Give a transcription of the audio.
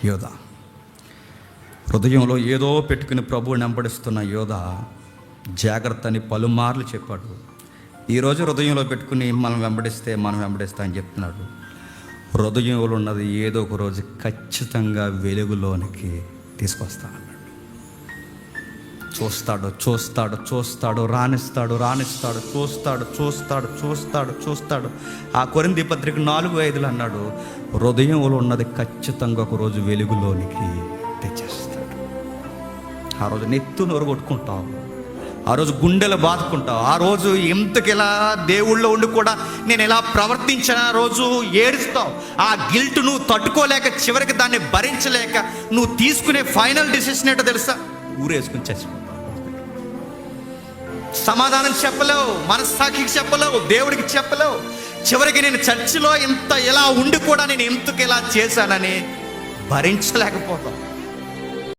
యోధ హృదయంలో ఏదో పెట్టుకుని ప్రభువుని వెంబడిస్తున్న యోధ జాగ్రత్త అని పలుమార్లు చెప్పాడు. ఈరోజు హృదయంలో పెట్టుకుని మనం వెంబడిస్తా అని చెప్తున్నాడు. హృదయంలో ఉన్నది ఏదో ఒక రోజు ఖచ్చితంగా వెలుగులోనికి తీసుకొస్తా అన్నాడు. చూస్తాడు, రాణిస్తాడు. ఆ కొరింథీ పత్రిక 4:5 అన్నాడు, హృదయంలో ఉన్నది ఖచ్చితంగా ఒక రోజు వెలుగులోనికి తెచ్చేస్తాడు. ఆ రోజు నెత్తు నోరు కొట్టుకుంటావు, ఆ రోజు గుండెలు బాదుకుంటావు, ఆ రోజు ఎంతకిలా దేవుళ్ళో ఉండి కూడా నేను ఎలా ప్రవర్తించిన రోజు ఏడుస్తావు. ఆ గిల్ట్ నువ్వు తట్టుకోలేక చివరికి దాన్ని భరించలేక నువ్వు తీసుకునే ఫైనల్ డిసిషన్ ఏంటో తెలుసా? ఊరేసుకుని చచ్చిపోతావు. సమాధానం చెప్పలేవు, మనస్సాక్షికి చెప్పలేవు, దేవుడికి చెప్పలేవు. చివరికి నేను చర్చిలో ఎలా ఉండి కూడా నేను ఎందుకు ఇలా చేశానని భరించలేకపోతావు.